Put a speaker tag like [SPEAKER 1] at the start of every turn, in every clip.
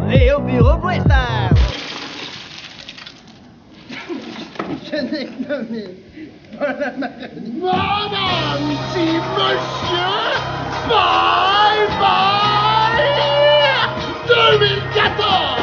[SPEAKER 1] Et au bureau pour l'instant! Je n'ai nommé pas la maladie.
[SPEAKER 2] Madame, si monsieur, bye bye 2014.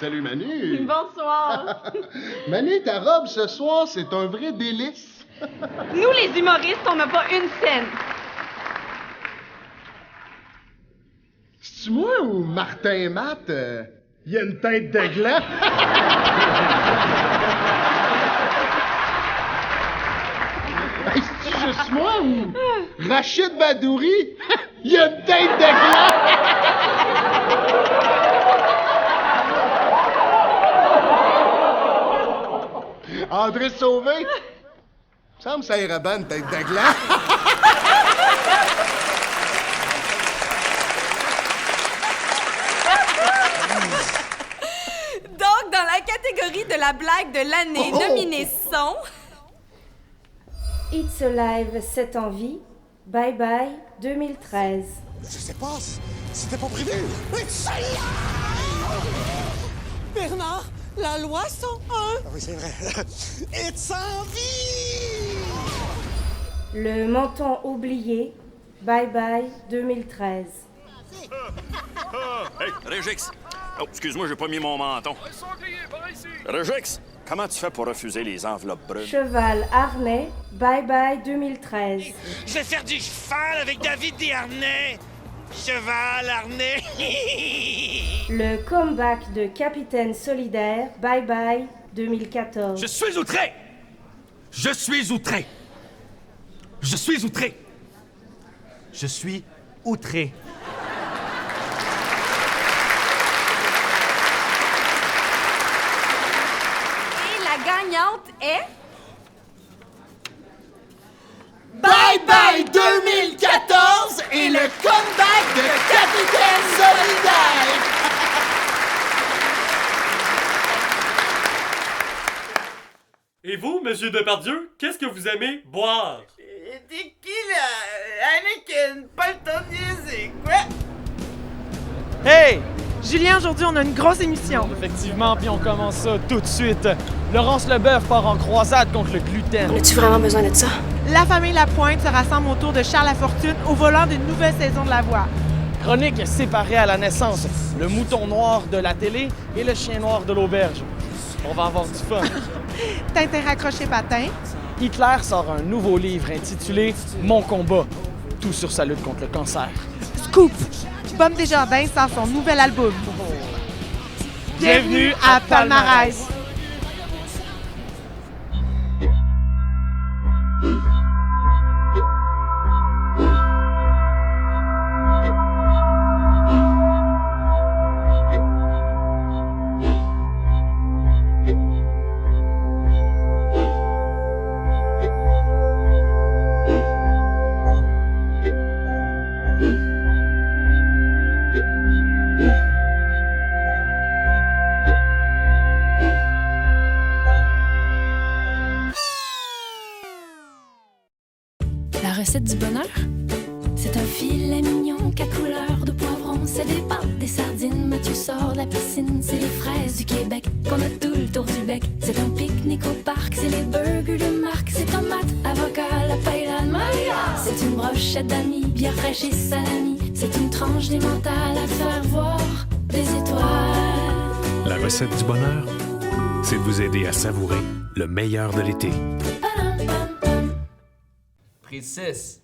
[SPEAKER 2] Salut Manu!
[SPEAKER 3] Bonsoir!
[SPEAKER 2] Manu, ta robe ce soir, c'est un vrai délice.
[SPEAKER 3] Nous, les humoristes, on n'a pas une scène.
[SPEAKER 2] C'est-tu moi ou Martin et Matt? Il y a une tête de gland. Hey, c'est-tu juste moi ou Rachid Badouri? Il y a une tête de gland. André Sauvé? Il me semble que ça irait bien une tête de gland.
[SPEAKER 3] Donc, dans la catégorie de la blague de l'année, nominés sont...
[SPEAKER 4] It's Alive 7 en vie, Bye Bye 2013.
[SPEAKER 5] Je sais pas, c'était pas privé. It's alive!
[SPEAKER 6] Bernard, la loi 101!
[SPEAKER 5] Ah oui, c'est vrai. It's en vie!
[SPEAKER 4] Le menton oublié, Bye Bye 2013.
[SPEAKER 7] Hey, Régix! Oh, excuse-moi, j'ai pas mis mon menton. Régix, comment tu fais pour refuser les enveloppes brunes?
[SPEAKER 4] Cheval harnais, Bye Bye 2013.
[SPEAKER 6] Je vais faire du cheval avec David Desharnais! Cheval, harnais!
[SPEAKER 4] Le comeback de Capitaine Solidaire, Bye Bye 2014.
[SPEAKER 8] Je suis outré! Je suis outré! Je suis outré! Je suis outré!
[SPEAKER 3] Et la gagnante est...
[SPEAKER 2] Bye Bye 2014 et le comeback de Capitaine Solidaire!
[SPEAKER 9] Et vous, monsieur Depardieu, qu'est-ce que vous aimez boire?
[SPEAKER 1] T'es qui, là? Avec une paltonnier, c'est quoi?
[SPEAKER 10] Hey! Julien, aujourd'hui, on a une grosse émission.
[SPEAKER 11] Effectivement, puis on commence ça tout de suite. Laurence Leboeuf part en croisade contre le gluten.
[SPEAKER 12] On a-tu vraiment besoin de ça?
[SPEAKER 10] La famille Lapointe se rassemble autour de Charles Lafortune au volant d'une nouvelle saison de La Voix.
[SPEAKER 11] Chronique séparée à la naissance. Le mouton noir de la télé et le chien noir de l'auberge. On va avoir du fun.
[SPEAKER 10] Tintin raccroché patin.
[SPEAKER 11] Hitler sort un nouveau livre intitulé Mon combat. Tout sur sa lutte contre le cancer.
[SPEAKER 10] Scoop! Pomme Desjardins sort son nouvel album. Bienvenue à Palmarès.
[SPEAKER 12] recette du bonheur? C'est un filet mignon qu'à couleur de poivron. C'est des pâtes, des sardines, Mathieu sort de la piscine. C'est les fraises du Québec qu'on a tout le tour du bec. C'est un pique-nique au parc, c'est les burgers de marque. C'est tomate, avocat, la paille, la Maria. C'est une brochette d'amis, bière fraîche et salami. C'est une tranche d'émental à faire voir des étoiles.
[SPEAKER 13] La recette du bonheur, c'est de vous aider à savourer le meilleur de l'été.
[SPEAKER 14] Prise 6.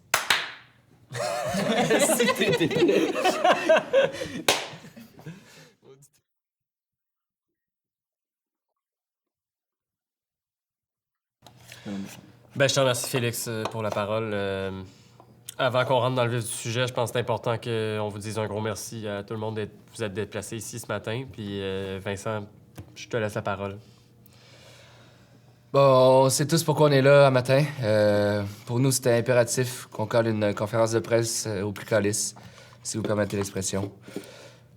[SPEAKER 9] Ben, je te remercie, Félix, pour la parole. Avant qu'on rentre dans le vif du sujet, je pense que c'est important qu'on vous dise un gros merci à tout le monde d'être vous êtes déplacés ici ce matin. Puis, Vincent, je te laisse la parole.
[SPEAKER 14] Bon, on sait tous pourquoi on est là un matin. Pour nous, c'était impératif qu'on colle une conférence de presse au plus calice, si vous permettez l'expression.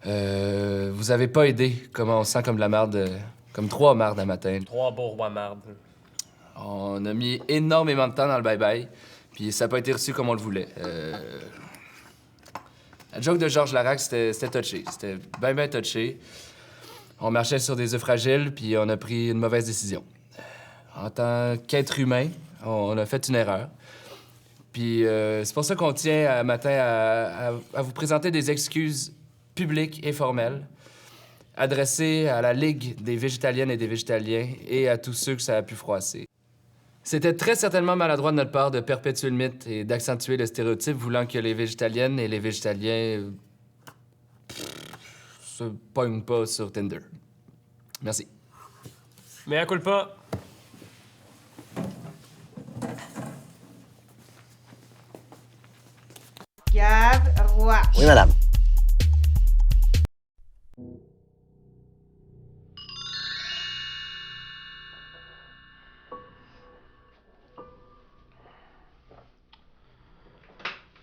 [SPEAKER 14] Vous avez pas aidé comment on sent comme de la merde, comme 3 mardes un matin.
[SPEAKER 9] 3 beaux rois mardes.
[SPEAKER 14] On a mis énormément de temps dans le bye-bye, puis ça n'a pas été reçu comme on le voulait. La joke de Georges Larac, c'était touché. C'était bien touché. On marchait sur des œufs fragiles, puis on a pris une mauvaise décision. En tant qu'être humain, on a fait une erreur. Puis c'est pour ça qu'on tient un matin à vous présenter des excuses publiques et formelles adressées à la Ligue des végétaliennes et des végétaliens et à tous ceux que ça a pu froisser. C'était très certainement maladroit de notre part de perpétuer le mythe et d'accentuer le stéréotype voulant que les végétaliennes et les végétaliens se pognent pas sur Tinder. Merci.
[SPEAKER 9] Mais à culpa.
[SPEAKER 10] Gab Roy.
[SPEAKER 5] Oui, madame.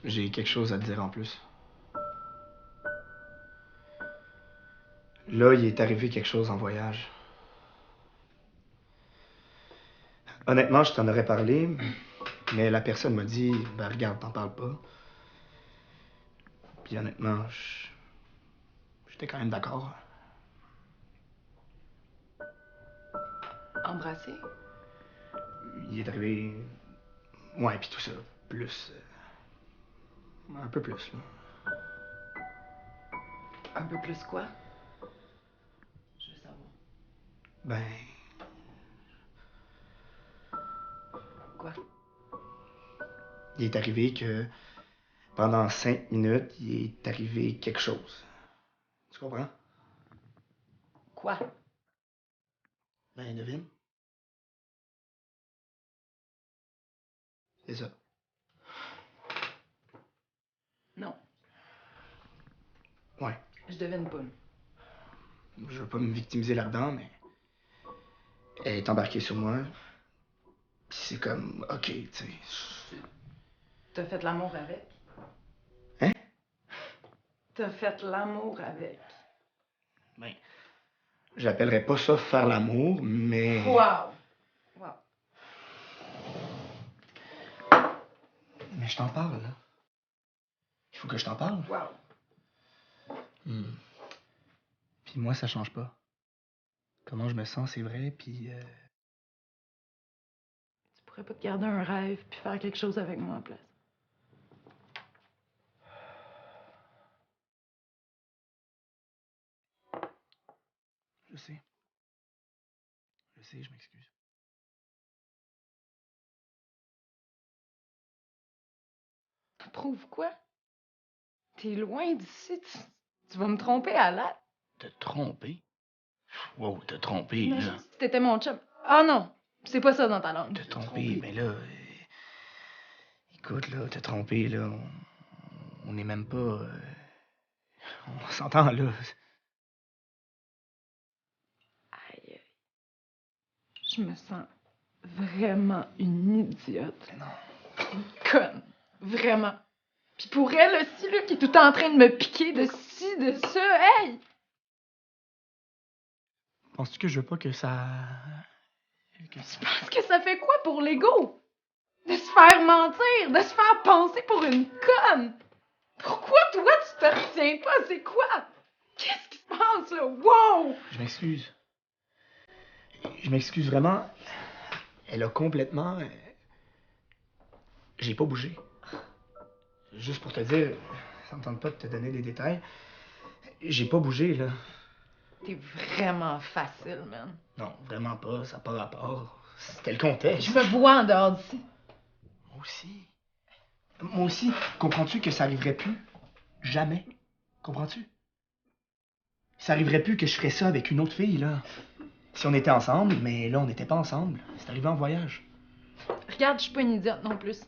[SPEAKER 11] J'ai quelque chose à te dire en plus. Là, il est arrivé quelque chose en voyage. Honnêtement, je t'en aurais parlé, mais la personne m'a dit, ben regarde, t'en parles pas. Puis honnêtement, j'étais quand même d'accord.
[SPEAKER 15] Embrasser?
[SPEAKER 11] Il est arrivé... Ouais, puis tout ça, plus... un peu plus, là.
[SPEAKER 15] Un peu plus quoi? Je veux savoir.
[SPEAKER 11] Ben...
[SPEAKER 15] Quoi?
[SPEAKER 11] Il est arrivé que... pendant 5 minutes, il est arrivé quelque chose. Tu comprends?
[SPEAKER 15] Quoi?
[SPEAKER 11] Ben, devine. C'est ça.
[SPEAKER 15] Non.
[SPEAKER 11] Ouais.
[SPEAKER 15] Je devine pas.
[SPEAKER 11] Je veux pas me victimiser là-dedans, mais... elle est embarquée sur moi. Puis c'est comme... OK, tu sais...
[SPEAKER 15] T'as fait l'amour avec?
[SPEAKER 11] Hein?
[SPEAKER 15] T'as fait l'amour avec?
[SPEAKER 11] Ben... j'appellerais pas ça faire l'amour, mais...
[SPEAKER 15] Wow! Wow.
[SPEAKER 11] Mais je t'en parle, là. Il faut que je t'en parle.
[SPEAKER 15] Wow.
[SPEAKER 11] Puis moi, ça change pas. Comment je me sens, c'est vrai, puis...
[SPEAKER 15] Tu pourrais pas te garder un rêve puis faire quelque chose avec moi en place?
[SPEAKER 11] Je sais. Je m'excuse.
[SPEAKER 15] Prouve quoi? T'es loin d'ici, tu vas me tromper à la...
[SPEAKER 11] Te tromper? Wow, te tromper,
[SPEAKER 15] Imagine
[SPEAKER 11] là.
[SPEAKER 15] si t'étais mon chum. Ah non, c'est pas ça dans ta langue.
[SPEAKER 11] Te tromper, mais là... écoute, là, te tromper, là, on n'est même pas... on s'entend, là.
[SPEAKER 15] Aïe. Je me sens vraiment une idiote.
[SPEAKER 11] Non.
[SPEAKER 15] Une conne. Vraiment. Puis pour elle aussi, là, qui est tout en train de me piquer de ci, de ça, hey!
[SPEAKER 11] Penses-tu que je veux pas que ça...
[SPEAKER 15] Tu penses que ça fait quoi pour l'ego? De se faire mentir, de se faire passer pour une conne. Pourquoi toi tu te retiens pas? C'est quoi? Qu'est-ce qui se passe là? Wow!
[SPEAKER 11] Je m'excuse. Je m'excuse vraiment. Elle a complètement... J'ai pas bougé. Juste pour te dire, ça me tente pas de te donner des détails. J'ai pas bougé, là.
[SPEAKER 15] T'es vraiment facile, man.
[SPEAKER 11] Non, vraiment pas. Ça n'a pas rapport. C'était le contexte.
[SPEAKER 15] Je me vois en dehors d'ici.
[SPEAKER 11] Moi aussi. Moi aussi. Comprends-tu que ça arriverait plus? Jamais. Comprends-tu? Ça arriverait plus que je ferais ça avec une autre fille, là. Si on était ensemble, mais là, on n'était pas ensemble. C'est arrivé en voyage.
[SPEAKER 15] Regarde, je suis pas une idiote non plus.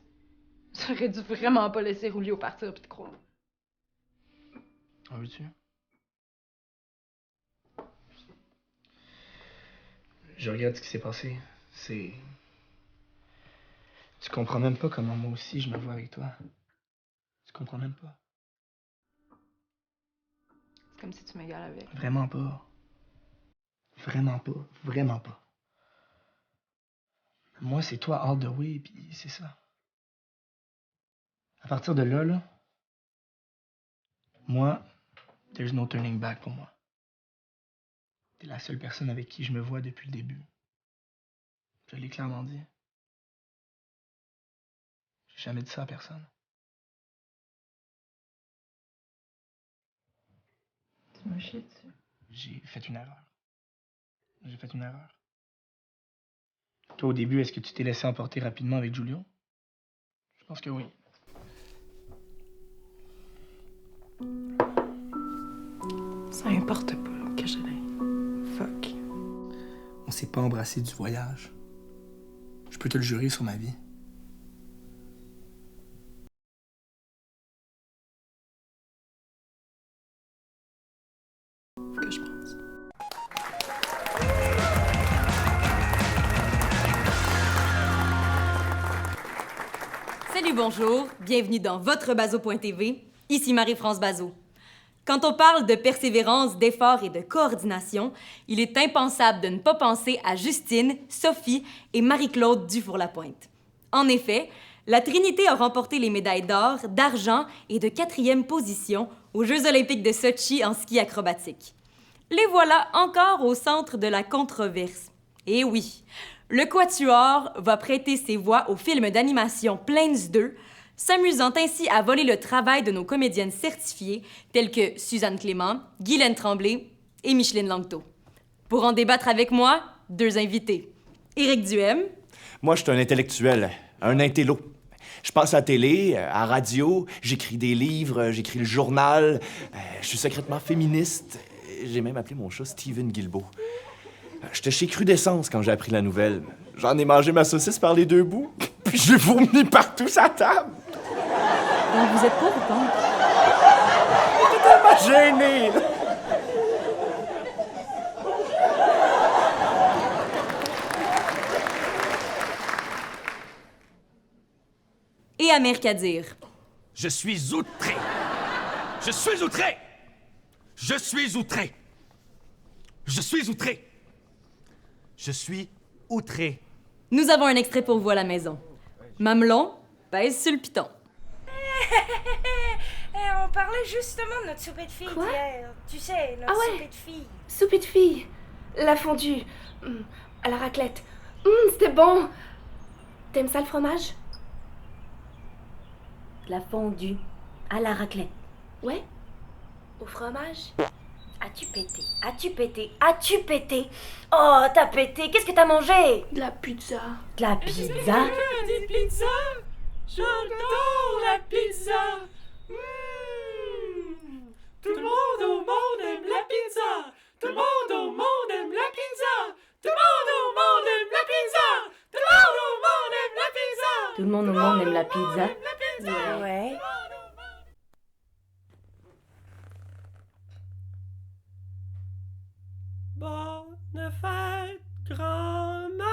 [SPEAKER 15] J'aurais dû vraiment pas laisser Rulio partir pis te croire.
[SPEAKER 11] En veux-tu? Je regarde ce qui s'est passé. C'est... Tu comprends même pas comment moi aussi je me vois avec toi. Tu comprends même pas.
[SPEAKER 15] C'est comme si tu m'égales avec.
[SPEAKER 11] Vraiment pas. Vraiment pas. Vraiment pas. Moi, c'est toi all the way, pis c'est ça. À partir de là, moi, there's no turning back pour moi. T'es la seule personne avec qui je me vois depuis le début. Je l'ai clairement dit. J'ai jamais dit ça à personne.
[SPEAKER 15] Tu m'as chié dessus.
[SPEAKER 11] J'ai fait une erreur. J'ai fait une erreur. Toi, au début, est-ce que tu t'es laissé emporter rapidement avec Julio? Je pense que oui.
[SPEAKER 10] Ça importe pas que je l'ai. Fuck.
[SPEAKER 11] On s'est pas embrassé du voyage. Je peux te le jurer sur ma vie.
[SPEAKER 10] Faut que je pense.
[SPEAKER 3] Salut, bonjour. Bienvenue dans votre Bazo.tv. Ici Marie-France Bazot. Quand on parle de persévérance, d'effort et de coordination, il est impensable de ne pas penser à Justine, Sophie et Marie-Claude Dufour-Lapointe. En effet, la Trinité a remporté les médailles d'or, d'argent et de 4e position aux Jeux olympiques de Sochi en ski acrobatique. Les voilà encore au centre de la controverse. Et oui, le Quatuor va prêter ses voix au film d'animation Planes 2, s'amusant ainsi à voler le travail de nos comédiennes certifiées telles que Suzanne Clément, Guylaine Tremblay et Micheline Langto. Pour en débattre avec moi, 2 invités. Éric Duhem.
[SPEAKER 16] Moi, je suis un intellectuel, un intello. Je passe à la télé, à la radio, j'écris des livres, j'écris le journal, je suis secrètement féministe. J'ai même appelé mon chat Steven Guilbeault. J'étais chez Crudescence quand j'ai appris la nouvelle. J'en ai mangé ma saucisse par les 2 bouts, puis je l'ai vomi partout sur la table.
[SPEAKER 3] Donc vous êtes pas ou pas?
[SPEAKER 16] J'étais tellement gêné, là.
[SPEAKER 3] Et Amir Kadir.
[SPEAKER 8] Je suis outré. Je suis outré. Je suis outré. Je suis outré. Je suis outré.
[SPEAKER 3] Nous avons un extrait pour vous à la maison. Mamelon pèse sur le piton.
[SPEAKER 17] On parlait justement de notre souper de filles d'hier. Tu sais, notre souper de filles.
[SPEAKER 4] Souper de filles. La fondue. À la raclette. C'était bon. T'aimes ça le fromage?
[SPEAKER 18] La fondue à la raclette.
[SPEAKER 4] Ouais. Au fromage.
[SPEAKER 18] As-tu pété? As-tu pété? As-tu pété? Oh, t'as pété. Qu'est-ce que t'as mangé?
[SPEAKER 4] De la pizza.
[SPEAKER 18] De la pizza?
[SPEAKER 1] Des pizzas? J'adore la pizza! Tout le monde au monde aime la pizza! Tout le monde au monde aime la pizza! Tout le monde au monde aime la pizza! Tout le monde au monde aime la pizza!
[SPEAKER 18] Tout le monde au monde aime la pizza.
[SPEAKER 17] Ouais.
[SPEAKER 1] Bonne fête, grand-maman!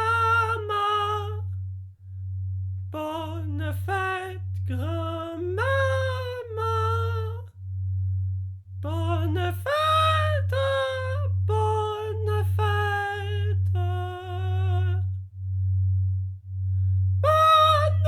[SPEAKER 1] Bonne fête, grand-maman! Bonne fête! Bonne fête! Bonne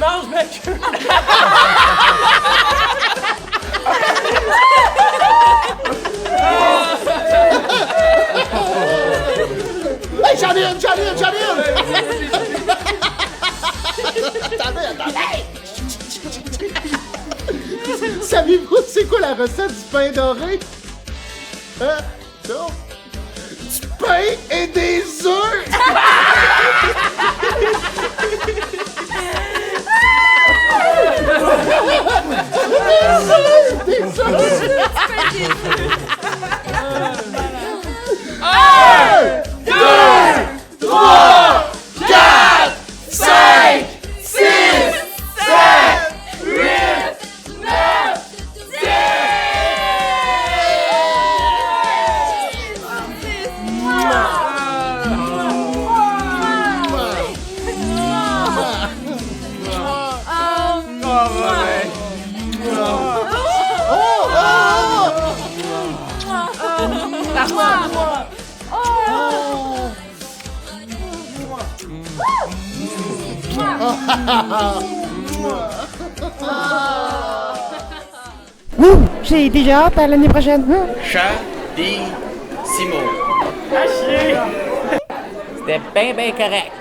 [SPEAKER 1] mange ma queue!
[SPEAKER 2] Hey, j'en ai une! Attendez! Savez-vous c'est quoi la recette du pain doré? Hein? Non? Du pain et des œufs! Des œufs! 1, 2, 3, 4, 5, 6, 7, 8, 9, 10!
[SPEAKER 19] J'ai déjà hâte à l'année prochaine.
[SPEAKER 1] Chat-di-simo. Ah, chier! C'était bien correct.